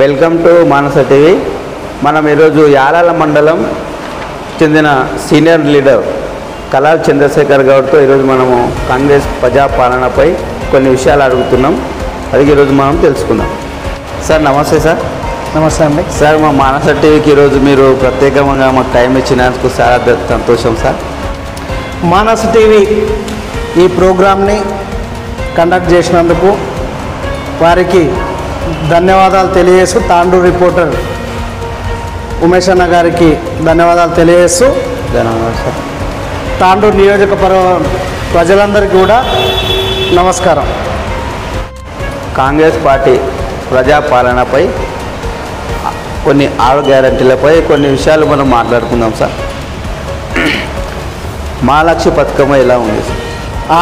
Welcome to Manasa TV. మనం ఈరోజు యాలాల మండలం చెందిన సీనియర్ లీడర్ కలాల్ చంద్రశేఖర్ గౌడ్తో ఈరోజు మనము కాంగ్రెస్ ప్రజాపాలనపై కొన్ని విషయాలు అడుగుతున్నాం. అది ఈరోజు మనం తెలుసుకుందాం. సార్ నమస్తే. సార్ నమస్తే అండి. సార్ మా మానస టీవీకి ఈరోజు మీరు ప్రత్యేకంగా మాకు టైం ఇచ్చినందుకు చాలా సంతోషం సార్. మానస టీవీ ఈ ప్రోగ్రామ్ని కండక్ట్ చేసినందుకు వారికి ధన్యవాదాలు తెలియజేస్తూ, తాండూరు రిపోర్టర్ ఉమేష్ అన్న గారికి ధన్యవాదాలు తెలియజేస్తూ, ధన్యవాదాలు సార్. తాండూరు నియోజకవర్గ ప్రజలందరికీ కూడా నమస్కారం. కాంగ్రెస్ పార్టీ ప్రజాపాలనపై కొన్ని 6 గ్యారంటీలపై కొన్ని విషయాలు మనం మాట్లాడుకుందాం సార్. మహాలక్ష్మి పథకం ఎలా ఉంది సార్?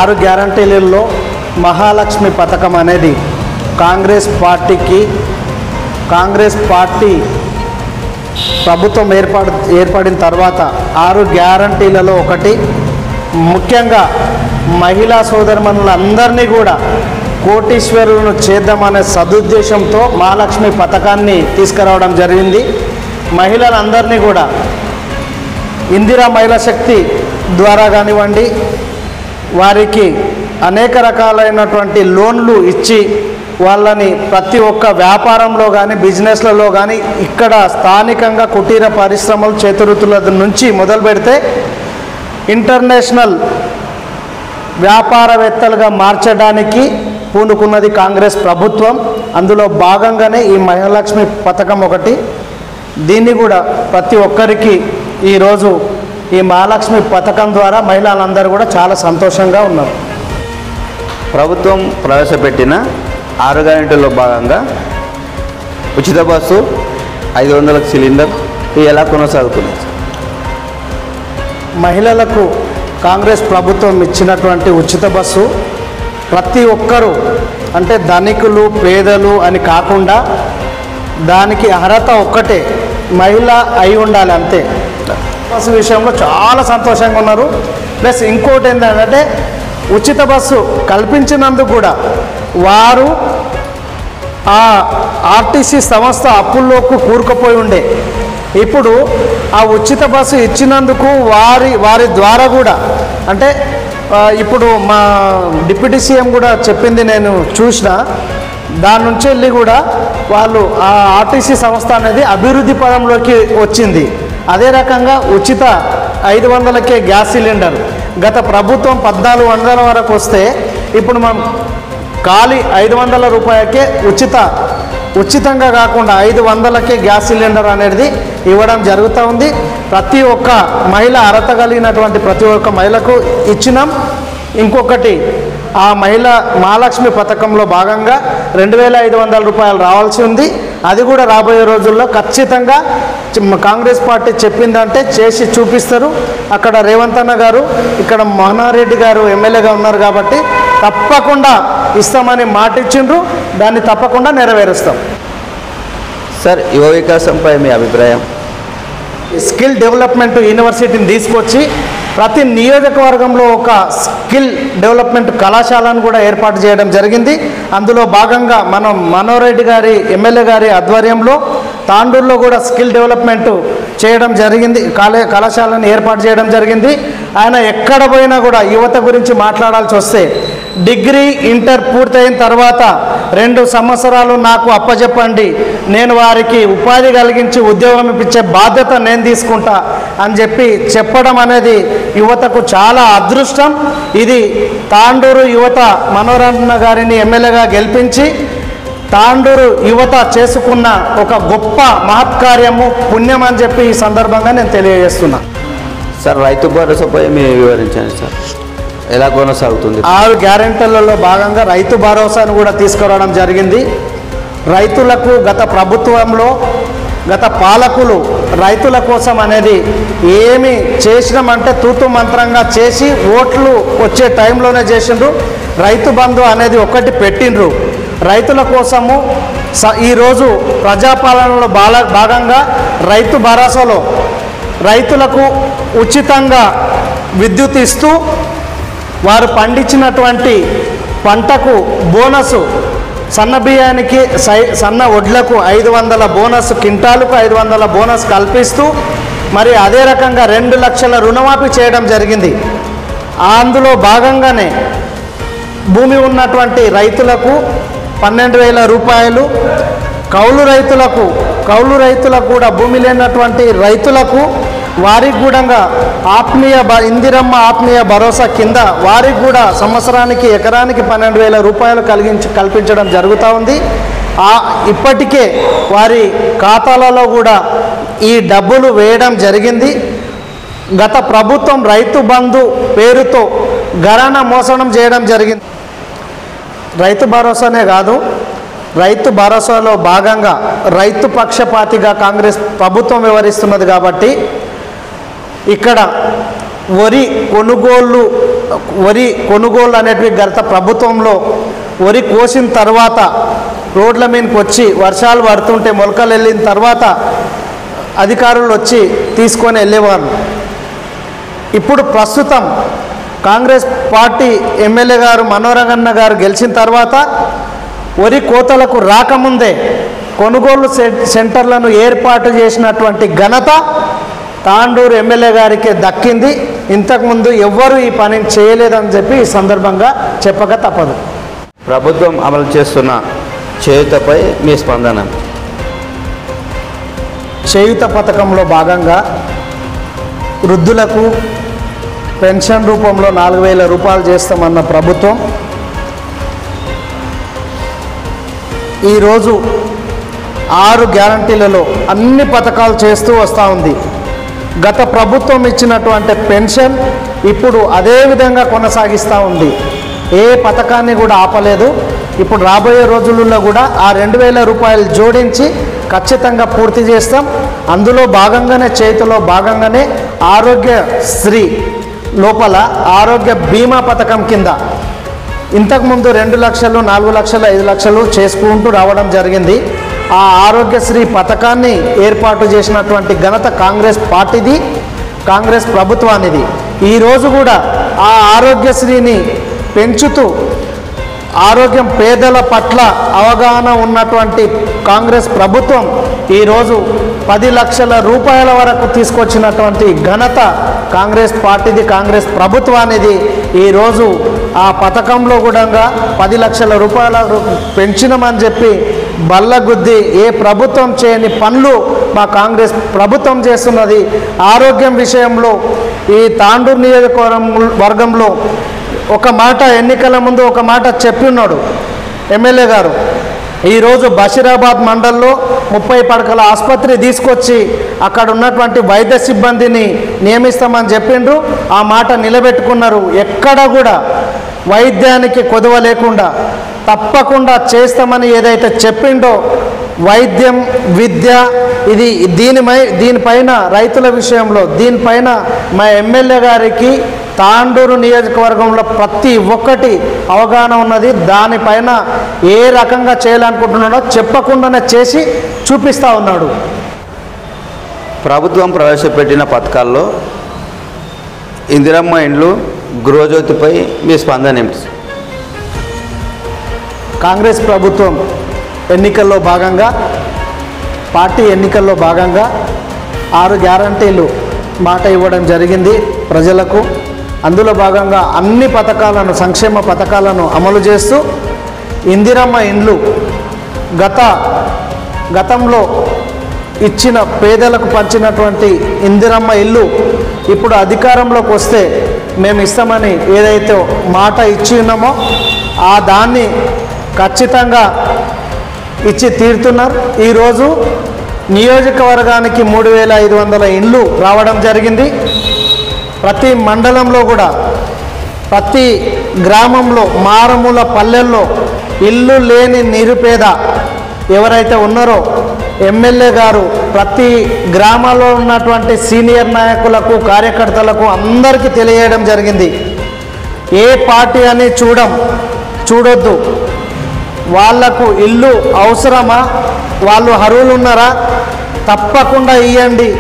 6 గ్యారంటీలలో మహాలక్ష్మి పథకం అనేది కాంగ్రెస్ పార్టీ ప్రభుత్వం ఏర్పడిన తర్వాత 6 గ్యారంటీలలో ఒకటి. ముఖ్యంగా మహిళా సోదరిమణులందరినీ కూడా కోటీశ్వరులను చేద్దామనే సదుద్దేశంతో మహాలక్ష్మి పథకాన్ని తీసుకురావడం జరిగింది. మహిళలందరినీ కూడా ఇందిరా మహిళా శక్తి ద్వారా కానివ్వండి, వారికి అనేక రకాలైనటువంటి లోన్లు ఇచ్చి వాళ్ళని ప్రతి ఒక్క వ్యాపారంలో కానీ బిజినెస్లలో కానీ ఇక్కడ స్థానికంగా కుటీర పరిశ్రమలు చేతివృత్తుల నుంచి మొదలు పెడితే ఇంటర్నేషనల్ వ్యాపారవేత్తలుగా మార్చడానికి పూనుకున్నది కాంగ్రెస్ ప్రభుత్వం. అందులో భాగంగానే ఈ మహాలక్ష్మి పథకం ఒకటి. దీన్ని కూడా ప్రతి ఒక్కరికి ఈరోజు ఈ మహాలక్ష్మి పథకం ద్వారా మహిళలందరూ కూడా చాలా సంతోషంగా ఉన్నారు. ప్రభుత్వం ప్రవేశపెట్టిన 6 గ్యారెంటీల్లో భాగంగా ఉచిత బస్సు, 500 సిలిండర్ ఇవి ఎలా కొనసాగుతున్నాయి? మహిళలకు కాంగ్రెస్ ప్రభుత్వం ఇచ్చినటువంటి ఉచిత బస్సు ప్రతి ఒక్కరూ, అంటే ధనికులు పేదలు అని కాకుండా దానికి అర్హత ఒక్కటే, మహిళ అయి ఉండాలి అంతే. బస్సు విషయంలో చాలా సంతోషంగా ఉన్నారు. ప్లస్ ఇంకోటి ఏంటంటే ఉచిత బస్సు కల్పించినందుకు కూడా వారు ఆ ఆర్టీసీ సంస్థ అప్పుల్లోకి కూరుకుపోయి ఉండే. ఇప్పుడు ఆ ఉచిత బస్సు ఇచ్చినందుకు వారి ద్వారా కూడా, అంటే ఇప్పుడు మా డిప్యూటీ సీఎం కూడా చెప్పింది నేను చూసిన, దాని నుంచి వెళ్ళి కూడా వాళ్ళు ఆ ఆర్టీసీ సంస్థ అనేది అభివృద్ధి పదంలోకి వచ్చింది. అదే రకంగా ఉచిత 500కే గ్యాస్ సిలిండర్ గత ప్రభుత్వం 1400 వరకు వస్తే ఇప్పుడు మనం ఖాళీ 500 రూపాయలకే ఉచితంగా కాకుండా 500కే గ్యాస్ సిలిండర్ అనేది ఇవ్వడం జరుగుతూ ఉంది. ప్రతి ఒక్క మహిళ అర్హత కలిగినటువంటి ప్రతి ఒక్క మహిళకు ఇచ్చినాం. ఇంకొకటి ఆ మహాలక్ష్మి పథకంలో భాగంగా 2500 రూపాయలు రావాల్సి ఉంది. అది కూడా రాబోయే రోజుల్లో ఖచ్చితంగా కాంగ్రెస్ పార్టీ చెప్పిందంటే చేసి చూపిస్తారు. అక్కడ రేవంత్ అన్న గారు, ఇక్కడ మోహనారెడ్డి గారు ఎమ్మెల్యేగా ఉన్నారు కాబట్టి తప్పకుండా ఇస్తామని మాట ఇచ్చిండ్రు. దాన్ని తప్పకుండా నెరవేరుస్తాం. సార్, యువ వికాసంపై మీ అభిప్రాయం? స్కిల్ డెవలప్మెంట్ యూనివర్సిటీని తీసుకొచ్చి ప్రతి నియోజకవర్గంలో ఒక స్కిల్ డెవలప్మెంట్ కళాశాలను కూడా ఏర్పాటు చేయడం జరిగింది. అందులో భాగంగా మనం మనోరెడ్డి గారి ఎమ్మెల్యే గారి ఆధ్వర్యంలో తాండూరులో కూడా స్కిల్ డెవలప్మెంట్ చేయడం జరిగింది, కళాశాలను ఏర్పాటు చేయడం జరిగింది. ఆయన ఎక్కడ పోయినా కూడా యువత గురించి మాట్లాడాల్సి వస్తే డిగ్రీ ఇంటర్ పూర్తయిన తర్వాత 2 సంవత్సరాలు నాకు అప్పచెప్పండి, నేను వారికి ఉపాధి కలిగించి ఉద్యోగం ఇప్పించే బాధ్యత నేను తీసుకుంటా అని చెప్పడం అనేది యువతకు చాలా అదృష్టం. ఇది తాండూరు యువత మనోరన్న గారిని ఎమ్మెల్యేగా గెలిపించి తాండూరు యువత చేసుకున్న ఒక గొప్ప మహత్కార్యము, పుణ్యం అని చెప్పి ఈ సందర్భంగా నేను తెలియజేస్తున్నా. సార్, రైతు భరోసాపై మీరు వివరించండి సార్, ఎలా కొనసాగుతుంది? 6 గ్యారెంటీలలో భాగంగా రైతు భరోసాను కూడా తీసుకురావడం జరిగింది. రైతులకు గత ప్రభుత్వంలో గత పాలకులు రైతుల కోసం అనేది ఏమి చేసినామంటే తూతు మంత్రంగా చేసి ఓట్లు వచ్చే టైంలోనే చేసిండ్రు. రైతు బంధు అనేది ఒకటి పెట్టిండ్రు రైతుల కోసము. ఈరోజు ప్రజాపాలనలో భాగంగా రైతు భరోసాలో రైతులకు ఉచితంగా విద్యుత్ ఇస్తూ వారు పండించినటువంటి పంటకు బోనసు సన్న బియ్యానికి సన్న వడ్లకు 500 బోనస్, కింటాలకు 500 బోనస్ కల్పిస్తూ మరి అదే రకంగా 2 లక్షల రుణమాఫీ చేయడం జరిగింది. అందులో భాగంగానే భూమి ఉన్నటువంటి రైతులకు 12,000 రూపాయలు, కౌలు రైతులకు కూడా భూమి లేనటువంటి రైతులకు వారికి కూడా ఇందిరమ్మ ఆత్మీయ భరోసా కింద వారికి కూడా సంవత్సరానికి ఎకరానికి 12,000 రూపాయలు కల్పించడం జరుగుతూ ఉంది. ఇప్పటికే వారి ఖాతాలలో కూడా ఈ డబ్బులు వేయడం జరిగింది. గత ప్రభుత్వం రైతు బంధు పేరుతో ఘరానా మోసడం చేయడం జరిగింది. రైతు భరోసానే కాదు, రైతు భరోసాలో భాగంగా రైతు పక్షపాతిగా కాంగ్రెస్ ప్రభుత్వం వ్యవహరిస్తున్నది. కాబట్టి ఇక్కడ వరి కొనుగోళ్ళు అనేటివి గత ప్రభుత్వంలో వరి కోసిన తర్వాత రోడ్ల మీదకి వచ్చి వర్షాలు పడుతుంటే మొలకలు వెళ్ళిన తర్వాత అధికారులు వచ్చి తీసుకొని వెళ్ళేవారు. ఇప్పుడు ప్రస్తుతం కాంగ్రెస్ పార్టీ ఎమ్మెల్యే గారు మనోరంగన్న గారు గెలిచిన తర్వాత వరి కోతలకు రాకముందే కొనుగోలు సెంటర్లను ఏర్పాటు చేసినటువంటి ఘనత తాండూరు ఎమ్మెల్యే గారికి దక్కింది. ఇంతకుముందు ఎవ్వరూ ఈ పని చేయలేదని చెప్పి ఈ సందర్భంగా చెప్పక తప్పదు. ప్రభుత్వం అమలు చేస్తున్న చేయూతపై మీ స్పందన? చేయూత పథకంలో భాగంగా వృద్ధులకు పెన్షన్ రూపంలో 4,000 రూపాయలు చేస్తామన్న ప్రభుత్వం ఈరోజు 6 గ్యారంటీలలో అన్ని పథకాలు చేస్తూ వస్తూ ఉంది. గత ప్రభుత్వం ఇచ్చినటువంటి పెన్షన్ ఇప్పుడు అదే విధంగా కొనసాగిస్తూ ఉంది. ఏ పథకాన్ని కూడా ఆపలేదు. ఇప్పుడు రాబోయే రోజులలో కూడా ఆ 2,000 రూపాయలు జోడించి ఖచ్చితంగా పూర్తి చేస్తాం. అందులో భాగంగానే చేతిలో భాగంగానే ఆరోగ్యశ్రీ లోపల ఆరోగ్య బీమా పథకం కింద ఇంతకుముందు 2 లక్షలు, 4 లక్షలు, 5 లక్షలు చేసుకుంటూ రావడం జరిగింది. ఆ ఆరోగ్యశ్రీ పథకాన్ని ఏర్పాటు చేసినటువంటి ఘనత కాంగ్రెస్ పార్టీది, కాంగ్రెస్ ప్రభుత్వానిది. ఈరోజు కూడా ఆ ఆరోగ్యశ్రీని పెంచుతూ ఆరోగ్యం పేదల పట్ల అవగాహన ఉన్నటువంటి కాంగ్రెస్ ప్రభుత్వం ఈరోజు 10 లక్షల రూపాయల వరకు తీసుకొచ్చినటువంటి ఘనత కాంగ్రెస్ పార్టీది, కాంగ్రెస్ ప్రభుత్వానిది. ఈరోజు ఆ పథకంలో కూడా 10 లక్షల రూపాయల పెంచినమని చెప్పి బల్లగుద్ది ఏ ప్రభుత్వం చేయని పనులు మా కాంగ్రెస్ ప్రభుత్వం చేస్తున్నది. ఆరోగ్యం విషయంలో ఈ తాండూరు నియోజకవర్గంలో ఒక మాట ఎన్నికల ముందు ఒక మాట చెప్పి ఉన్నాడు ఎమ్మెల్యే గారు. ఈరోజు బషీరాబాద్ మండల్లో 30 పడకల ఆసుపత్రి తీసుకొచ్చి అక్కడ ఉన్నటువంటి వైద్య సిబ్బందిని నియమిస్తామని చెప్పిండ్రు. ఆ మాట నిలబెట్టుకున్నారు. ఎక్కడ కూడా వైద్యానికి కొదవ లేకుండా తప్పకుండా చేస్తామని ఏదైతే చెప్పిండో వైద్యం, విద్య, ఇది దీనిపైన రైతుల విషయంలో దీనిపైన మా ఎమ్మెల్యే గారికి తాండూరు నియోజకవర్గంలో ప్రతి ఒక్కటి అవగాహన ఉన్నది. దానిపైన ఏ రకంగా చేయాలనుకుంటున్నాడో చెప్పకుండానే చేసి చూపిస్తూ ఉన్నాడు. ప్రభుత్వం ప్రవేశపెట్టిన పథకాల్లో ఇందిరమ్మ ఇండ్లు, గృహజ్యోతిపై మీ స్పందన ఏమిటి? కాంగ్రెస్ ప్రభుత్వం ఎన్నికల్లో భాగంగా, పార్టీ ఎన్నికల్లో భాగంగా 6 గ్యారంటీలు మాట ఇవ్వడం జరిగింది ప్రజలకు. అందులో భాగంగా అన్ని పథకాలను, సంక్షేమ పథకాలను అమలు చేస్తూ ఇందిరమ్మ ఇండ్లు గతంలో ఇచ్చిన పేదలకు పంచినటువంటి ఇందిరమ్మ ఇల్లు ఇప్పుడు అధికారంలోకి వస్తే మేము ఇస్తామని ఏదైతే మాట ఇచ్చి ఉన్నామో ఆ దాన్ని ఖచ్చితంగా ఇచ్చి తీరుతున్నారు. ఈరోజు నియోజకవర్గానికి 3,500 ఇండ్లు రావడం జరిగింది. ప్రతి మండలంలో కూడా, ప్రతి గ్రామంలో, మారుమూల పల్లెల్లో ఇల్లు లేని నిరుపేద ఎవరైతే ఉన్నారో ఎమ్మెల్యే గారు ప్రతి గ్రామాల్లో ఉన్నటువంటి సీనియర్ నాయకులకు, కార్యకర్తలకు అందరికీ తెలియజేయడం జరిగింది. ఏ పార్టీ అని చూడొద్దు. వాళ్లకు ఇల్లు అవసరమా, వాళ్ళు అర్హులు ఉన్నారా, తప్పకుండా ఇవ్వండి.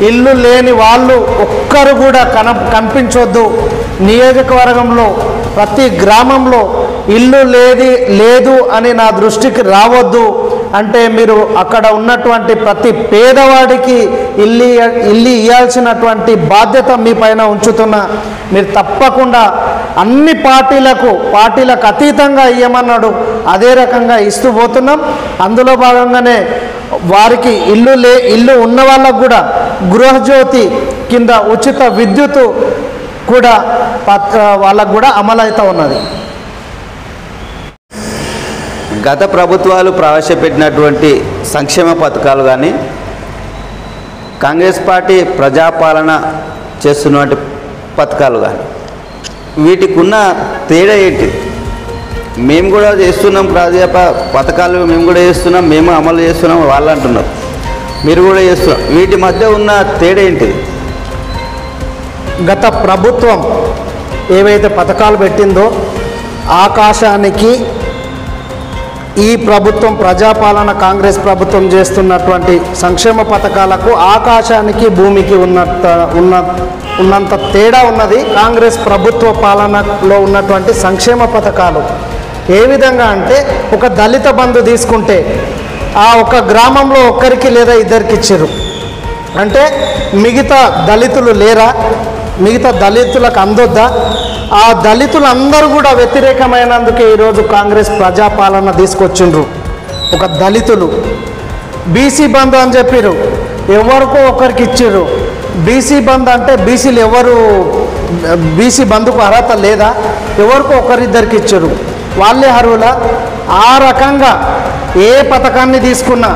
ఇల్లు లేని వాళ్ళు ఒక్కరు కూడా కనిపించొద్దు. నియోజకవర్గంలో ప్రతి గ్రామంలో ఇల్లు లేదు అని నా దృష్టికి రావద్దు అంటే మీరు అక్కడ ఉన్నటువంటి ప్రతి పేదవాడికి ఇల్లు ఇవ్వాల్సినటువంటి బాధ్యత మీ పైన ఉంచుతున్నా. మీరు తప్పకుండా అన్ని పార్టీలకు అతీతంగా ఇవ్వమన్నాడు, అదే రకంగా ఇస్తూ పోతున్నాం. అందులో భాగంగానే వారికి ఇల్లు ఉన్న వాళ్ళకు కూడా గృహజ్యోతి కింద ఉచిత విద్యుత్ కూడా వాళ్ళకు కూడా అమలవుతూ ఉన్నది. గత ప్రభుత్వాలు ప్రవేశపెట్టినటువంటి సంక్షేమ పథకాలు కానీ కాంగ్రెస్ పార్టీ ప్రజాపాలన చేస్తున్నటువంటి పథకాలు కానీ వీటికి ఉన్న తేడా ఏంటి? మేము కూడా చేస్తున్నాం పథకాలు, మేము కూడా చేస్తున్నాం, మేము అమలు చేస్తున్నాం వాళ్ళు అంటున్నారు, మీరు కూడా చేస్తున్నాం. వీటి మధ్య ఉన్న తేడా ఏంటిది? గత ప్రభుత్వం ఏవైతే పథకాలు పెట్టిందో ఆకాశానికి ఈ ప్రభుత్వం ప్రజాపాలన కాంగ్రెస్ ప్రభుత్వం చేస్తున్నటువంటి సంక్షేమ పథకాలకు ఆకాశానికి భూమికి ఉన్నంత తేడా ఉన్నది. కాంగ్రెస్ ప్రభుత్వ పాలనలో ఉన్నటువంటి సంక్షేమ పథకాలు ఏ విధంగా అంటే, ఒక దళిత బంధు తీసుకుంటే ఆ ఒక గ్రామంలో ఒక్కరికి లేదా ఇద్దరికి ఇచ్చారు అంటే మిగతా దళితులు లేరా? మిగతా దళితులకు అందొద్దా? ఆ దళితులందరూ కూడా వ్యతిరేకమైనందుకే ఈరోజు కాంగ్రెస్ ప్రజాపాలన తీసుకొచ్చిండ్రు. ఒక దళితులు బీసీ బంధు అని చెప్పారు, ఎవరికో ఒకరికి ఇచ్చారు. బీసీ బంధు అంటే బీసీలు ఎవరు బీసీ బంధుకు అర్హత లేదా? ఎవరికో ఒకరిద్దరికి ఇచ్చారు, వాళ్ళే అర్హులా? ఆ రకంగా ఏ పథకాన్ని తీసుకున్నా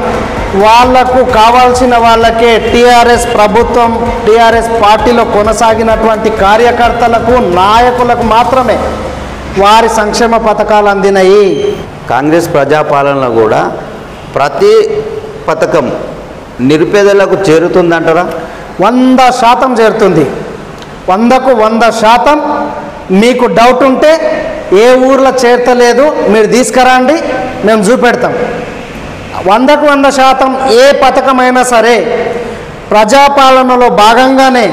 వాళ్లకు కావాల్సిన వాళ్ళకే టీఆర్ఎస్ ప్రభుత్వం, టీఆర్ఎస్ పార్టీలో కొనసాగినటువంటి కార్యకర్తలకు, నాయకులకు మాత్రమే వారి సంక్షేమ పథకాలు అందినాయి. కాంగ్రెస్ ప్రజాపాలనలో కూడా ప్రతి పథకం నిరుపేదలకు చేరుతుందంటారా? 100% చేరుతుంది. 100కు 100%. మీకు డౌట్ ఉంటే ఏ ఊర్లో చేర్తలేదు మీరు తీసుకురండి, మేము చూపెడతాం. 100కు 100% ఏ పథకమైనా సరే ప్రజాపాలనలో భాగంగానే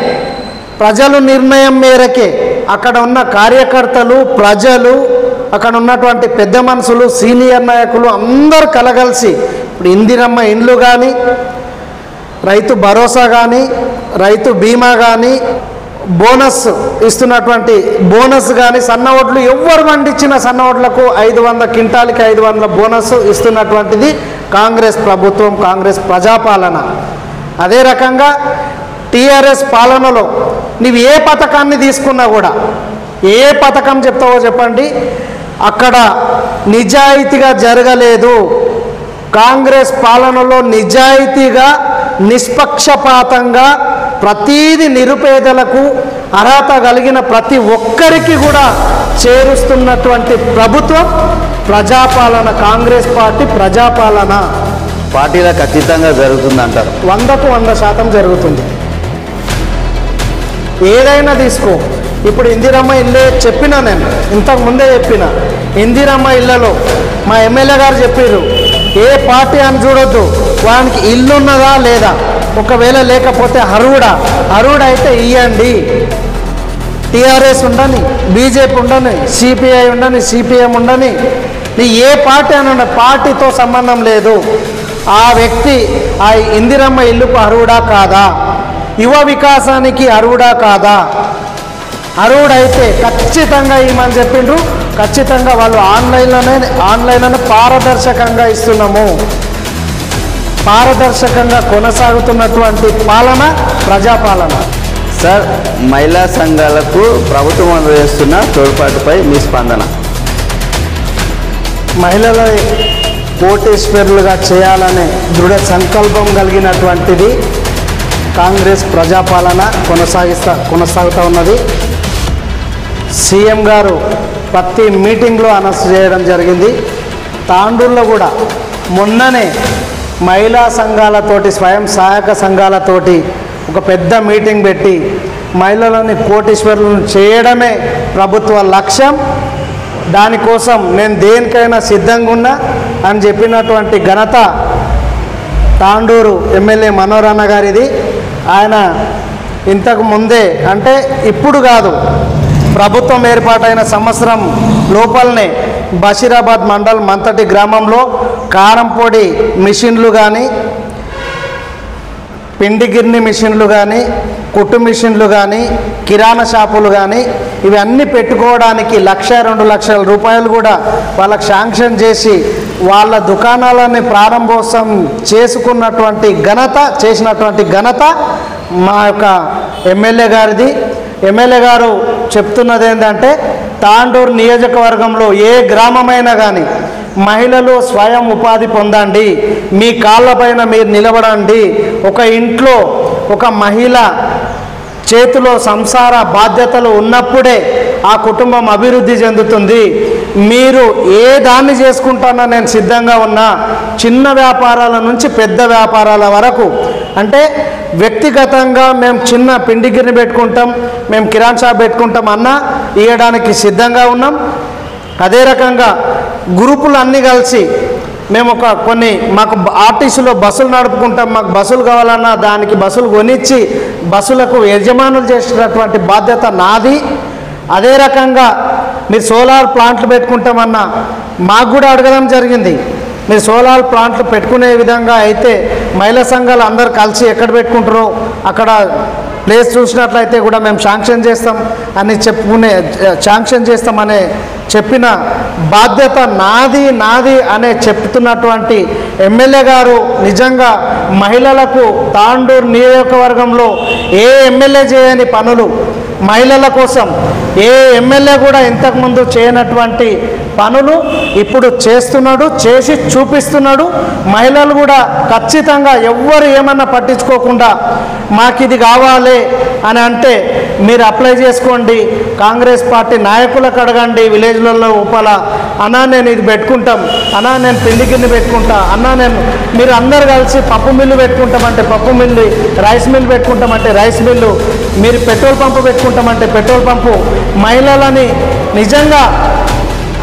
ప్రజలు నిర్ణయం మేరకే అక్కడ ఉన్న కార్యకర్తలు, ప్రజలు, అక్కడ ఉన్నటువంటి పెద్ద మనుషులు, సీనియర్ నాయకులు అందరూ కలగలిసి ఇప్పుడు ఇందిరమ్మ ఇండ్లు కానీ, రైతు భరోసా కానీ, రైతు బీమా కానీ, బోనస్ ఇస్తున్నటువంటి బోనస్ కానీ, సన్న ఓట్లు ఎవరు పండించిన సన్న ఓట్లకు 500 క్వింటాలకి 500 బోనస్ ఇస్తున్నటువంటిది కాంగ్రెస్ ప్రభుత్వం, కాంగ్రెస్ ప్రజాపాలన. అదే రకంగా టీఆర్ఎస్ పాలనలో నీవు ఏ పథకాన్ని తీసుకున్నా కూడా, ఏ పథకం చెప్తావో చెప్పండి, అక్కడ నిజాయితీగా జరగలేదు. కాంగ్రెస్ పాలనలో నిజాయితీగా, నిష్పక్షపాతంగా ప్రతీది నిరుపేదలకు అర్హత కలిగిన ప్రతి ఒక్కరికి కూడా చేరుస్తున్నటువంటి ప్రభుత్వం ప్రజాపాలన, కాంగ్రెస్ పార్టీ ప్రజాపాలన. పార్టీలకు అతీతంగా జరుగుతుందంటారు. 100కు 100% జరుగుతుంది. ఏదైనా తీసుకో. ఇప్పుడు ఇందిరమ్మ ఇల్లే చెప్పినా, నేను ఇంతకు ముందే చెప్పిన, ఇందిరమ్మ ఇళ్లలో మా ఎమ్మెల్యే గారు చెప్పారు, ఏ పార్టీ అని చూడొద్దు, వానికి ఇల్లు ఉన్నదా లేదా, ఒకవేళ లేకపోతే అర్హుడైతే ఇవ్వండి. టీఆర్ఎస్ ఉండని, బీజేపీ ఉండని, సిపిఐ ఉండని, సిపిఎం ఉండని, నీ ఏ పార్టీ అని ఉండ, పార్టీతో సంబంధం లేదు. ఆ వ్యక్తి ఆ ఇందిరమ్మ ఇల్లుకు అర్హుడా కాదా, యువ వికాసానికి అర్హుడా కాదా, అర్హుడైతే ఖచ్చితంగా ఇవ్వమని చెప్పిండ్రు. ఖచ్చితంగా వాళ్ళు ఆన్లైన్లోనే పారదర్శకంగా ఇస్తున్నాము. పారదర్శకంగా కొనసాగుతున్నటువంటి పాలన ప్రజాపాలన. సార్, మహిళా సంఘాలకు ప్రభుత్వం అందజేస్తున్న తోడ్పాటుపై మీ స్పందన? మహిళల కోటేశ్వరులుగా చేయాలనే దృఢ సంకల్పం కలిగినటువంటిది కాంగ్రెస్ ప్రజాపాలన కొనసాగుతూ ఉన్నది. సీఎం గారు ప్రతి మీటింగ్లో అనౌన్స్ చేయడం జరిగింది. తాండూరులో కూడా మొన్ననే మహిళా సంఘాలతోటి, స్వయం సహాయక సంఘాలతోటి ఒక పెద్ద మీటింగ్ పెట్టి మహిళలని కోటీశ్వరులను చేయడమే ప్రభుత్వ లక్ష్యం. దానికోసం నేను దేనికైనా సిద్ధంగా ఉన్నా అని చెప్పినటువంటి ఘనత తాండూరు ఎమ్మెల్యే మనోరన్న గారిది. ఆయన ఇంతకు ముందే, అంటే ఇప్పుడు కాదు, ప్రభుత్వం ఏర్పాటైన సంవత్సరం లోపలనే బషీరాబాద్ మండల్ మంతటి గ్రామంలో కారంపొడి మిషన్లు కానీ, పిండి గిర్ని మిషన్లు కానీ, కుట్టు మిషన్లు కానీ, కిరాణా షాపులు కానీ ఇవన్నీ పెట్టుకోవడానికి 1,02 లక్షల రూపాయలు కూడా వాళ్ళకి శాంక్షన్ చేసి వాళ్ళ దుకాణాలని ప్రారంభోత్సవం చేసినటువంటి ఘనత మా యొక్క ఎమ్మెల్యే గారిది. ఎమ్మెల్యే గారు చెప్తున్నది ఏంటంటే తాండూరు నియోజకవర్గంలో ఏ గ్రామమైనా కానీ మహిళలు స్వయం ఉపాధి పొందండి, మీ కాళ్ళపైన మీరు నిలబడండి. ఒక ఇంట్లో ఒక మహిళ చేతిలో సంసార బాధ్యతలు ఉన్నప్పుడే ఆ కుటుంబం అభివృద్ధి చెందుతుంది. మీరు ఏ దాన్ని చేసుకుంటానో నేను సిద్ధంగా ఉన్నా, చిన్న వ్యాపారాల నుంచి పెద్ద వ్యాపారాల వరకు. అంటే వ్యక్తిగతంగా మేము చిన్న పిండి గిన్నె పెట్టుకుంటాం, మేము కిరాణా షాప్ పెట్టుకుంటాం అన్నా ఇవ్వడానికి సిద్ధంగా ఉన్నాం. అదే రకంగా గ్రూపులు అన్నీ కలిసి మేము మాకు ఆర్టీసీలో బస్సులు నడుపుకుంటాం, మాకు బస్సులు కావాలన్నా దానికి బస్సులు కొనిచ్చి బస్సులకు యజమానులు చేసేటటువంటి బాధ్యత నాది. అదే రకంగా మీరు సోలార్ ప్లాంట్లు పెట్టుకుంటామన్నా మాకు కూడా అడగడం జరిగింది. మీరు సోలార్ ప్లాంట్లు పెట్టుకునే విధంగా అయితే మహిళా సంఘాలు అందరు కలిసి ఎక్కడ పెట్టుకుంటారో అక్కడ ప్లేస్ చూసినట్లయితే కూడా మేము శాంక్షన్ చేస్తామనే చెప్పిన బాధ్యత నాది అనే చెప్తున్నటువంటి ఎమ్మెల్యే గారు నిజంగా మహిళలకు తాండూరు నియోజకవర్గంలో ఏ ఎమ్మెల్యే చేయని పనులు మహిళల కోసం ఏ ఎమ్మెల్యే కూడా ఇంతకుముందు చేయనటువంటి పనులు ఇప్పుడు చేస్తున్నాడు, చేసి చూపిస్తున్నాడు. మహిళలు కూడా ఖచ్చితంగా ఎవ్వరు ఏమన్నా పట్టించుకోకుండా మాకు ఇది కావాలి అని అంటే మీరు అప్లై చేసుకోండి, కాంగ్రెస్ పార్టీ నాయకులకు అడగండి, విలేజ్లలో ఉపల అన్నా నేను ఇది పెట్టుకుంటాం, అన్నా నేను పిండి గిన్నె పెట్టుకుంటా, అన్నా మీరు అందరు కలిసి పప్పు మిల్లు పెట్టుకుంటామంటే పప్పు మిల్లు, రైస్ మిల్లు పెట్టుకుంటామంటే రైస్ మిల్లు, మీరు పెట్రోల్ పంపు పెట్టుకుంటామంటే పెట్రోల్ పంపు. మహిళలని నిజంగా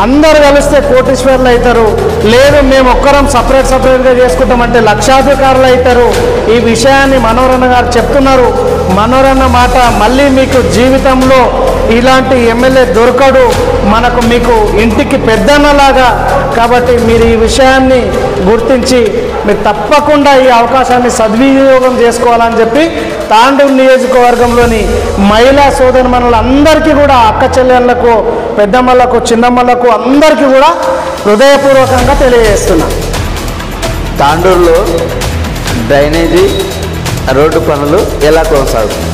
అందరు కలిస్తే కోటీశ్వర్లు అవుతారు. లేదు మేము ఒక్కరం సపరేట్గా చేసుకుంటామంటే లక్షాధికారులు అవుతారు. ఈ విషయాన్ని మనోరన్న గారు చెప్తున్నారు. మనోరన్న మాట మళ్ళీ మీకు జీవితంలో ఇలాంటి ఎమ్మెల్యే దొరకడు, మీకు ఇంటికి పెద్దన్నలాగా. కాబట్టి మీరు ఈ విషయాన్ని గుర్తించి మీరు తప్పకుండా ఈ అవకాశాన్ని సద్వినియోగం చేసుకోవాలని చెప్పి తాండూరు నియోజకవర్గంలోని మహిళా సోదరిమణులందరికీ కూడా, అక్క చెల్లెళ్లకు, పెద్దమ్మలకు, చిన్నమ్మలకు అందరికీ కూడా హృదయపూర్వకంగా తెలియజేస్తున్నా. తాండూరులో డ్రైనేజీ రోడ్డు పనులు ఎలా కొనసాగుతుంది?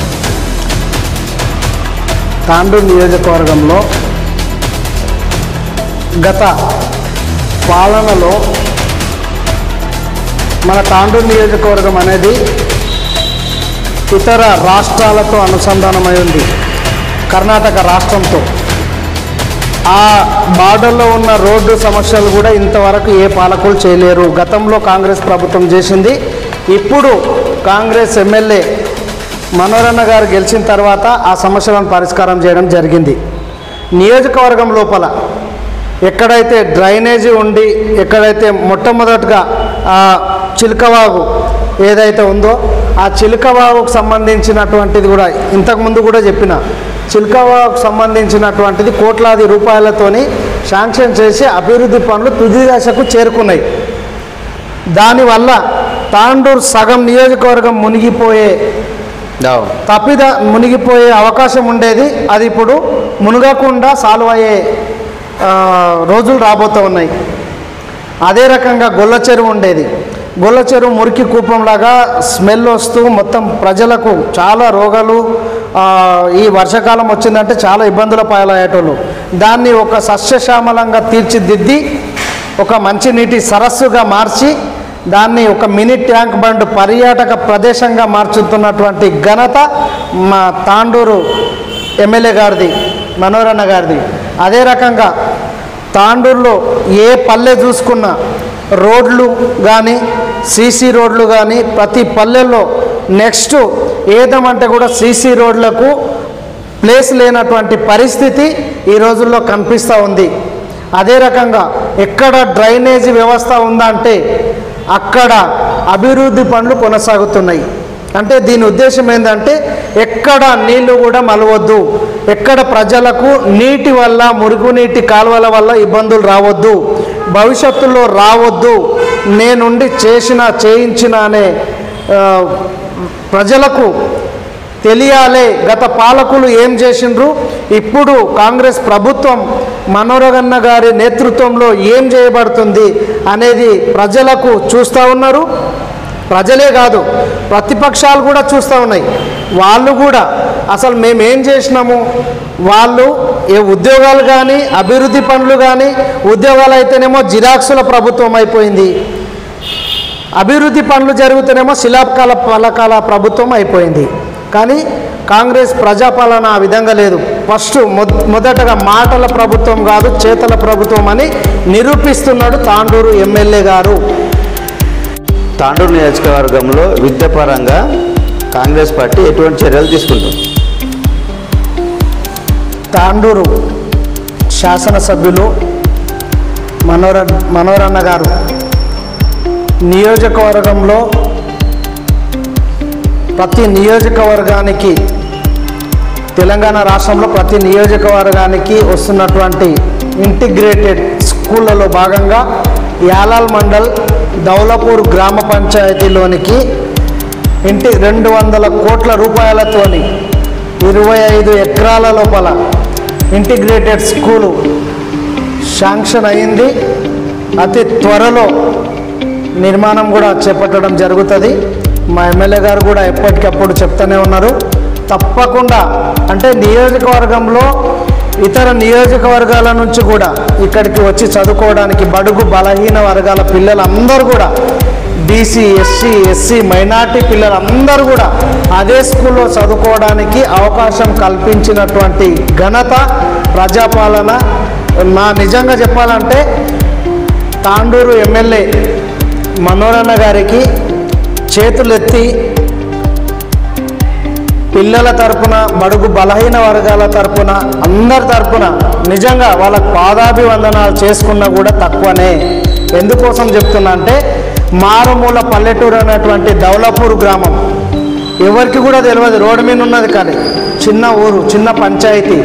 తాండూరు నియోజకవర్గంలో గత పాలనలో మన తాండూరు నియోజకవర్గం అనేది ఇతర రాష్ట్రాలతో అనుసంధానమై ఉంది, కర్ణాటక రాష్ట్రంతో. ఆ బార్డర్లో ఉన్న రోడ్డు సమస్యలు కూడా ఇంతవరకు ఏ పాలకులు చేయలేరు. గతంలో కాంగ్రెస్ ప్రభుత్వం చేసింది. ఇప్పుడు కాంగ్రెస్ ఎమ్మెల్యే మనోరన్న గారు గెలిచిన తర్వాత ఆ సమస్యలను పరిష్కారం చేయడం జరిగింది. నియోజకవర్గం లోపల ఎక్కడైతే డ్రైనేజీ ఉండి, ఎక్కడైతే మొట్టమొదటిగా చిలకవాగు ఏదైతే ఉందో ఆ చిలకవాగుకు సంబంధించినటువంటిది కూడా ఇంతకుముందు కూడా చెప్పిన, చిలకవాగుకు సంబంధించినటువంటిది కోట్లాది రూపాయలతోని శాంక్షన్ చేసి అభివృద్ధి పనులు తుది దశకు చేరుకున్నాయి. దానివల్ల తాండూరు సగం నియోజకవర్గం మునిగిపోయే అవకాశం ఉండేది. అది ఇప్పుడు మునగకుండా సాల్వ్ అయ్యే రోజులు రాబోతూ ఉన్నాయి. అదే రకంగా గొల్ల చెరువు ఉండేది. గొల్ల చెరువు మురికి కూపంలాగా స్మెల్ వస్తూ మొత్తం ప్రజలకు చాలా రోగాలు, ఈ వర్షాకాలం వచ్చిందంటే చాలా ఇబ్బందుల పాలయ్యేటోళ్ళు. దాన్ని ఒక సస్యశ్యామలంగా తీర్చిదిద్ది ఒక మంచినీటి సరస్సుగా మార్చి దాన్ని ఒక మినీ ట్యాంక్ బండ్ పర్యాటక ప్రదేశంగా మార్చుతున్నటువంటి ఘనత మా తాండూరు ఎమ్మెల్యే గారిది, మనోరన్న గారిది. అదే రకంగా తాండూరులో ఏ పల్లె చూసుకున్నా రోడ్లు కానీ, సీసీ రోడ్లు కానీ ప్రతి పల్లెల్లో నెక్స్ట్ ఏదమంటే కూడా సీసీ రోడ్లకు ప్లేస్ లేనటువంటి పరిస్థితి ఈ రోజుల్లో కనిపిస్తూ ఉంది. అదే రకంగా ఎక్కడ డ్రైనేజీ వ్యవస్థ ఉందంటే అక్కడ అభివృద్ధి పనులు కొనసాగుతున్నాయి. అంటే దీని ఉద్దేశం ఏంటంటే ఎక్కడ నీళ్లు కూడా మలవద్దు, ఎక్కడ ప్రజలకు నీటి వల్ల మురుగునీటి కాలువల వల్ల ఇబ్బందులు రావద్దు, భవిష్యత్తులో రావద్దు, నేనుండి చేయించిన అనే ప్రజలకు తెలియాలి. గత పాలకులు ఏం చేసిండ్రు, ఇప్పుడు కాంగ్రెస్ ప్రభుత్వం మనోహరన్న గారి నేతృత్వంలో ఏం చేయబడుతుంది అనేది ప్రజలకు చూస్తూ ఉన్నారు. ప్రజలే కాదు, ప్రతిపక్షాలు కూడా చూస్తూ ఉన్నాయి. వాళ్ళు కూడా అసలు మేమేం చేసినాము, వాళ్ళు ఏ ఉద్యోగాలు కానీ అభివృద్ధి పనులు కానీ, ఉద్యోగాలు అయితేనేమో జిరాక్సుల ప్రభుత్వం అయిపోయింది, అభివృద్ధి పనులు జరుగుతూనేమో శిలాపకాల పలకాల ప్రభుత్వం అయిపోయింది. కానీ కాంగ్రెస్ ప్రజాపాలన ఆ విధంగా లేదు. ఫస్ట్ మొదటగా మాటల ప్రభుత్వం కాదు చేతల ప్రభుత్వం అని నిరూపిస్తున్నాడు తాండూరు ఎమ్మెల్యే గారు. తాండూరు నియోజకవర్గంలో విద్యాపరంగా కాంగ్రెస్ పార్టీ ఎటువంటి చర్యలు తీసుకుంటుంది? తాండూరు శాసనసభ్యులు మనోహరన్న గారు నియోజకవర్గంలో ప్రతి నియోజకవర్గానికి, తెలంగాణ రాష్ట్రంలో ప్రతి నియోజకవర్గానికి వస్తున్నటువంటి ఇంటిగ్రేటెడ్ స్కూళ్ళలో భాగంగా యాలాల్ మండల్ దౌలపూర్ గ్రామ పంచాయతీలోనికి 200 కోట్ల రూపాయలతోని 25 ఎకరాల లోపల ఇంటిగ్రేటెడ్ స్కూలు శాంక్షన్ అయింది. అతి త్వరలో నిర్మాణం కూడా చేపట్టడం జరుగుతుంది. మా ఎమ్మెల్యే గారు కూడా ఎప్పటికప్పుడు చెప్తూనే ఉన్నారు, తప్పకుండా అంటే నియోజకవర్గంలో ఇతర నియోజకవర్గాల నుంచి కూడా ఇక్కడికి వచ్చి చదువుకోవడానికి బడుగు బలహీన వర్గాల పిల్లలందరూ కూడా, బీసీ ఎస్సీ మైనార్టీ పిల్లలందరూ కూడా అదే స్కూల్లో చదువుకోవడానికి అవకాశం కల్పించినటువంటి ఘనత ప్రజాపాలన. నిజంగా చెప్పాలంటే తాండూరు ఎమ్మెల్యే మనోహరన్న గారికి చేతులెత్తి పిల్లల తరపున, బడుగు బలహీన వర్గాల తరపున, అందరి తరపున నిజంగా వాళ్ళకు పాదాభివందనాలు చేసుకున్నా కూడా తక్కువనే. ఎందుకోసం చెప్తున్నా అంటే మారుమూల పల్లెటూరు అనేటువంటి దౌలపూర్ గ్రామం ఎవరికి కూడా తెలియదు, రోడ్డు మీద ఉన్నది కానీ చిన్న ఊరు, చిన్న పంచాయతీ.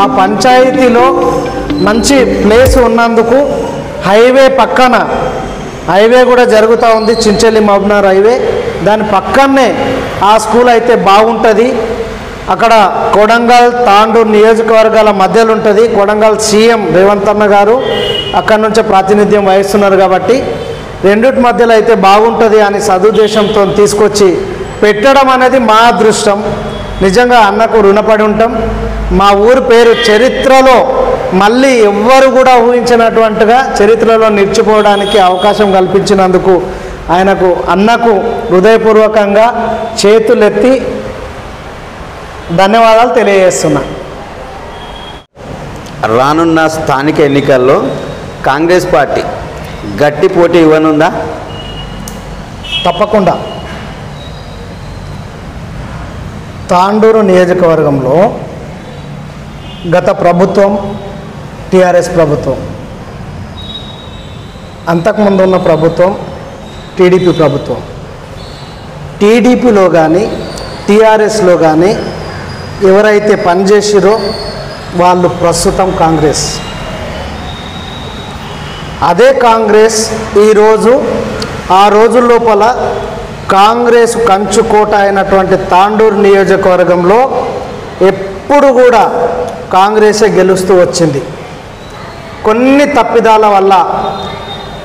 ఆ పంచాయతీలో మంచి ప్లేస్ ఉన్నందుకు హైవే పక్కన, హైవే కూడా జరుగుతూ ఉంది, చించెల్లి మహబూబ్నగర్ హైవే, దాని పక్కనే ఆ స్కూల్ అయితే బాగుంటుంది. అక్కడ కొడంగల్ తాండూరు నియోజకవర్గాల మధ్యలో ఉంటుంది. కొడంగల్ సీఎం రేవంత్ అన్న గారు అక్కడి నుంచే ప్రాతినిధ్యం వహిస్తున్నారు కాబట్టి రెండిటి మధ్యలో అయితే బాగుంటుంది అని సదుద్దేశంతో తీసుకొచ్చి పెట్టడం అనేది మా అదృష్టం. నిజంగా అన్నకు రుణపడి ఉంటాం. మా ఊరు పేరు చరిత్రలో మళ్ళీ ఎవ్వరు కూడా ఊహించినటువంటిగా చరిత్రలో నిలిచిపోవడానికి అవకాశం కల్పించినందుకు అన్నకు హృదయపూర్వకంగా చేతులెత్తి ధన్యవాదాలు తెలియజేస్తున్నా. రానున్న స్థానిక ఎన్నికల్లో కాంగ్రెస్ పార్టీ గట్టి పోటీ ఇవ్వనుందా? తప్పకుండా. తాండూరు నియోజకవర్గంలో గత ప్రభుత్వం టీఆర్ఎస్ ప్రభుత్వం, అంతకుముందు ఉన్న ప్రభుత్వం టీడీపీ ప్రభుత్వం, టీడీపీలో కానీ టీఆర్ఎస్లో కానీ ఎవరైతే పనిచేసిరో వాళ్ళు ప్రస్తుతం కాంగ్రెస్. అదే కాంగ్రెస్ ఈరోజు ఆ రోజుల లోపల కాంగ్రెస్ కంచుకోట అయినటువంటి తాండూరు నియోజకవర్గంలో ఎప్పుడు కూడా కాంగ్రెసే గెలుస్తూ వచ్చింది. కొన్ని తప్పిదాల వల్ల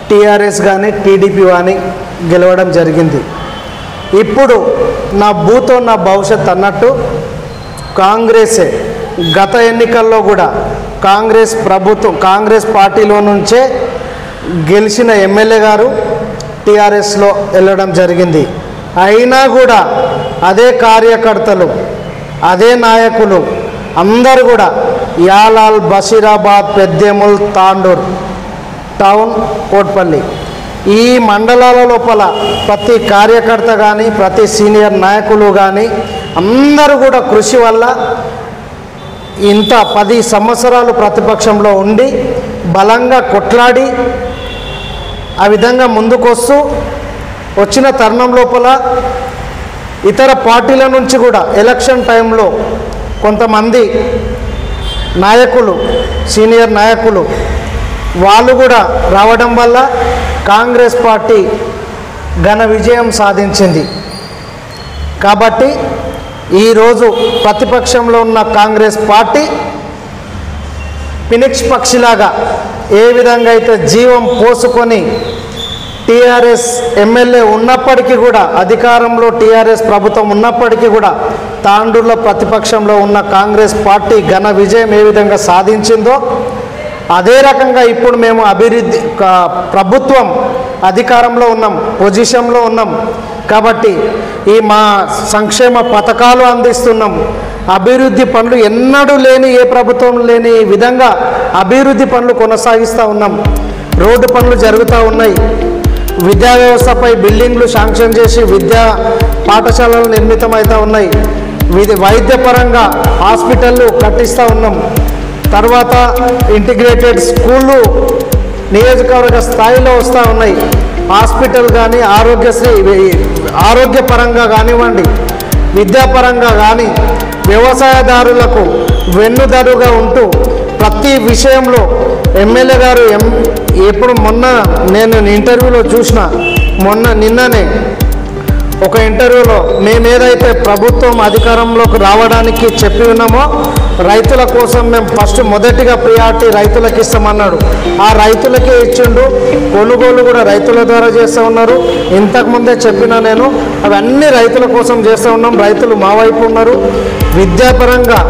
టీఆర్ఎస్ కానీ టీడీపీ కానీ గెలవడం జరిగింది. ఇప్పుడు నా భూతో నా భవిష్యత్ అన్నట్టు కాంగ్రెసే. గత ఎన్నికల్లో కూడా కాంగ్రెస్ ప్రభుత్వం, కాంగ్రెస్ పార్టీలో నుంచే గెలిచిన ఎమ్మెల్యే గారు టీఆర్ఎస్లో వెళ్ళడం జరిగింది. అయినా కూడా అదే కార్యకర్తలు, అదే నాయకులు అందరూ కూడా యాలాల్, బషీరాబాద్, పెద్దేముల్, తాండూర్ టౌన్, కోట్పల్లి ఈ మండలాల లోపల ప్రతి కార్యకర్త కానీ ప్రతి సీనియర్ నాయకులు కానీ అందరూ కూడా కృషి వల్ల ఇంత 10 సంవత్సరాలు ప్రతిపక్షంలో ఉండి బలంగా కొట్లాడి ఆ విధంగా ముందుకొస్తూ వచ్చిన తరుణం లోపల ఇతర పార్టీల నుంచి కూడా ఎలక్షన్ టైంలో కొంతమంది నాయకులు, సీనియర్ నాయకులు వాళ్ళు కూడా రావడం వల్ల కాంగ్రెస్ పార్టీ ఘన విజయం సాధించింది. కాబట్టి ఈరోజు ప్రతిపక్షంలో ఉన్న కాంగ్రెస్ పార్టీ ఫినిక్స్ పక్షిలాగా ఏ విధంగా అయితే జీవం పోసుకొని టీఆర్ఎస్ ఎమ్మెల్యే ఉన్నప్పటికీ కూడా, అధికారంలో టీఆర్ఎస్ ప్రభుత్వం ఉన్నప్పటికీ కూడా తాండూరులో ప్రతిపక్షంలో ఉన్న కాంగ్రెస్ పార్టీ ఘన విజయం ఏ విధంగా సాధించిందో అదే రకంగా ఇప్పుడు మేము అభివృద్ధి ప్రభుత్వం అధికారంలో ఉన్నాం, పొజిషన్లో ఉన్నాం. కాబట్టి ఈ మా సంక్షేమ పథకాలు అందిస్తున్నాం. అభివృద్ధి పనులు ఎన్నడూ లేని, ఏ ప్రభుత్వం లేని విధంగా అభివృద్ధి పనులు కొనసాగిస్తూ ఉన్నాం. రోడ్డు పనులు జరుగుతూ ఉన్నాయి. విద్యా వ్యవస్థపై బిల్డింగ్లు శాంక్షన్ చేసి విద్యా పాఠశాలలు నిర్మితమవుతూ ఉన్నాయి. వైద్యపరంగా హాస్పిటళ్ళు కట్టిస్తూ ఉన్నాం. తర్వాత ఇంటిగ్రేటెడ్ స్కూళ్ళు నియోజకవర్గ స్థాయిలో వస్తూ ఉన్నాయి. హాస్పిటల్ కానీ ఆరోగ్యపరంగా కానివ్వండి, విద్యాపరంగా కానీ వ్యవసాయదారులకు వెన్నుదరుగా ఉంటూ ప్రతి విషయంలో ఎమ్మెల్యే గారు ఎప్పుడు నేను ఇంటర్వ్యూలో చూసిన, నిన్ననే ఒక ఇంటర్వ్యూలో మేము ఏదైతే ప్రభుత్వం అధికారంలోకి రావడానికి చెప్పి ఉన్నామో రైతుల కోసం మేము మొదటిగా ప్రియారిటీ రైతులకు ఇస్తామన్నాడు. ఆ రైతులకే ఇచ్చిండు. కొనుగోలు కూడా రైతుల ద్వారా చేస్తూ ఉన్నారు. ఇంతకుముందే చెప్పిన నేను అవన్నీ రైతుల కోసం చేస్తూ ఉన్నాం. రైతులు మా వైపు ఉన్నారు. విద్యాపరంగా,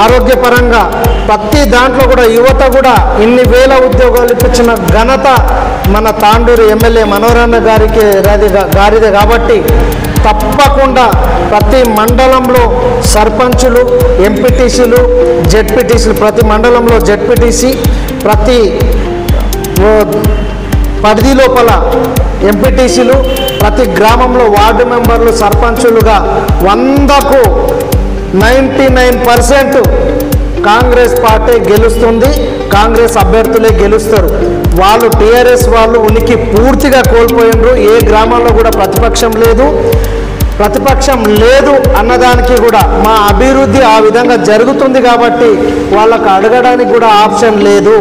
ఆరోగ్యపరంగా ప్రతి దాంట్లో కూడా యువత కూడా ఇన్ని వేల ఉద్యోగాలు ఇప్పించిన ఘనత మన తాండూరు ఎమ్మెల్యే మనోహరన్న గారిదే. కాబట్టి తప్పకుండా ప్రతి మండలంలో సర్పంచులు, ఎంపీటీసీలు, జెడ్పీటీసీలు, ప్రతి మండలంలో జెడ్పీటీసీ, ప్రతి పరిధి లోపల ఎంపీటీసీలు, ప్రతి గ్రామంలో వార్డు మెంబర్లు, సర్పంచులుగా 100కు 99% కాంగ్రెస్ పార్టీ గెలుస్తుంది. కాంగ్రెస్ అభ్యర్థులే గెలుస్తారు. వాళ్ళు టీఆర్ఎస్ వాళ్ళు ఉనికి పూర్తిగా కోల్పోయినరు. ఏ గ్రామాల్లో కూడా ప్రతిపక్షం లేదు అన్నదానికి కూడా మా అభివృద్ధి ఆ విధంగా జరుగుతుంది. కాబట్టి వాళ్ళకు అడగడానికి కూడా ఆప్షన్ లేదు.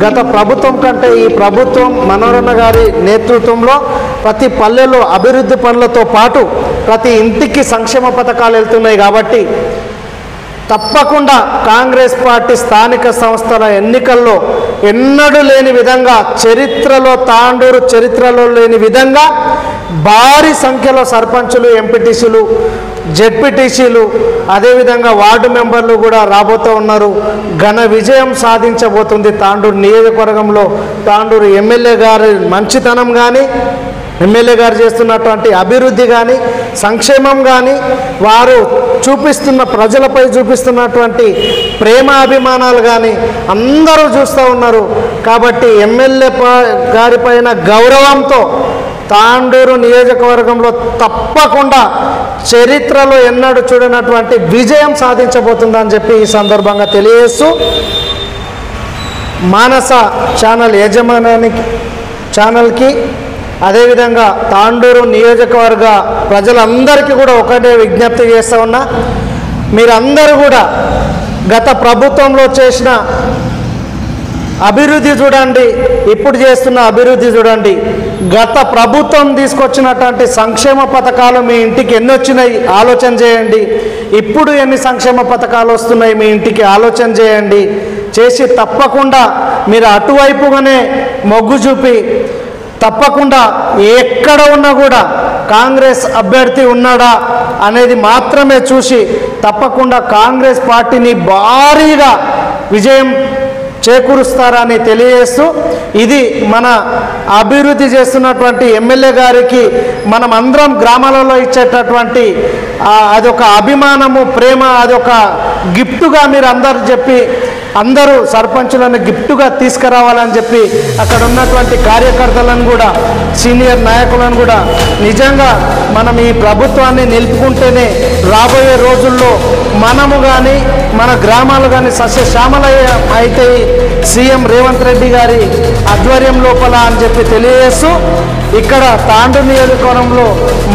గత ప్రభుత్వం కంటే ఈ ప్రభుత్వం మనోహరన్న గారి నేతృత్వంలో ప్రతి పల్లెలో అభివృద్ధి పనులతో పాటు ప్రతి ఇంటికి సంక్షేమ పథకాలు వెళ్తున్నాయి. కాబట్టి తప్పకుండా కాంగ్రెస్ పార్టీ స్థానిక సంస్థల ఎన్నికల్లో ఎన్నడూ లేని విధంగా తాండూరు చరిత్రలో లేని విధంగా భారీ సంఖ్యలో సర్పంచులు, ఎంపీటీసీలు, జెడ్పీటీసీలు, అదేవిధంగా వార్డు మెంబర్లు కూడా రాబోతూ ఉన్నారు. ఘన విజయం సాధించబోతుంది తాండూరు నియోజకవర్గంలో. తాండూరు ఎమ్మెల్యే గారి మంచితనం కానీ, ఎమ్మెల్యే గారు చేస్తున్నటువంటి అభివృద్ధి కానీ, సంక్షేమం కానీ, వారు ప్రజలపై చూపిస్తున్నటువంటి ప్రేమ అభిమానాలు కానీ అందరూ చూస్తూ ఉన్నారు. కాబట్టి ఎమ్మెల్యే గారిపైన గౌరవంతో తాండూరు నియోజకవర్గంలో తప్పకుండా చరిత్రలో ఎన్నడూ చూడనటువంటి విజయం సాధించబోతుందని చెప్పి ఈ సందర్భంగా తెలియజేస్తూ, మానస ఛానల్ ఛానల్కి అదేవిధంగా తాండూరు నియోజకవర్గ ప్రజలందరికీ కూడా ఒకటే విజ్ఞప్తి చేస్తూ ఉన్నా, మీరందరూ కూడా గత ప్రభుత్వంలో చేసిన అభివృద్ధి చూడండి, ఇప్పుడు చేస్తున్న అభివృద్ధి చూడండి. గత ప్రభుత్వం తీసుకొచ్చినటువంటి సంక్షేమ పథకాలు మీ ఇంటికి ఎన్ని వచ్చినాయి ఆలోచన చేయండి. ఇప్పుడు ఎన్ని సంక్షేమ పథకాలు వస్తున్నాయి మీ ఇంటికి ఆలోచన చేయండి. చేసి తప్పకుండా మీరు అటువైపుగానే మొగ్గు చూపి తప్పకుండా ఎక్కడ ఉన్నా కూడా కాంగ్రెస్ అభ్యర్థి ఉన్నాడా అనేది మాత్రమే చూసి తప్పకుండా కాంగ్రెస్ పార్టీని భారీగా విజయం చేకూరుస్తారని తెలియజేస్తూ, ఇది మన అభివృద్ధి చేస్తున్నటువంటి ఎమ్మెల్యే గారికి మనం అందరం గ్రామాలలో ఇచ్చేటటువంటి అదొక అభిమానము, ప్రేమ, అదొక గిఫ్ట్గా మీరు అందరూ సర్పంచులను గిఫ్ట్గా తీసుకురావాలని చెప్పి అక్కడ ఉన్నటువంటి కార్యకర్తలను కూడా, సీనియర్ నాయకులను కూడా నిజంగా మనం ఈ ప్రభుత్వాన్ని నిలుపుకుంటేనే రాబోయే రోజుల్లో మనము కానీ మన గ్రామాలు కానీ సస్యశ్యామల అయితే సీఎం రేవంత్ రెడ్డి గారి ఆధ్వర్యం లోపల అని చెప్పి తెలియజేస్తూ ఇక్కడ తాండూరు నియోజకవర్గంలో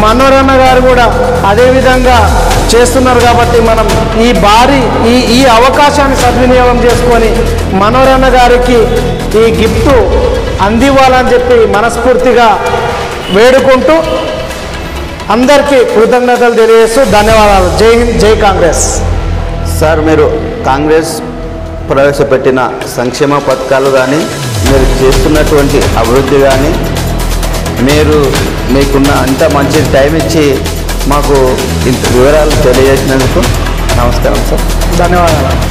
మనోరన్న గారు కూడా అదేవిధంగా చేస్తున్నారు కాబట్టి మనం ఈ అవకాశాన్ని సద్వినియోగం చేసుకొని మనోరన్న గారికి ఈ గిఫ్ట్ అందివ్వాలని చెప్పి మనస్ఫూర్తిగా వేడుకుంటూ అందరికీ కృతజ్ఞతలు తెలియజేస్తూ ధన్యవాదాలు. జై హింద్, జై కాంగ్రెస్. సార్, మీరు కాంగ్రెస్ ప్రవేశపెట్టిన సంక్షేమ పథకాలు కానీ, మీరు చేస్తున్నటువంటి అభివృద్ధి కానీ, మీకున్న అంత మంచి టైం ఇచ్చి మాకు ఇంత వివరాలు తెలియజేసినందుకు నమస్కారం సార్. ధన్యవాదాలు.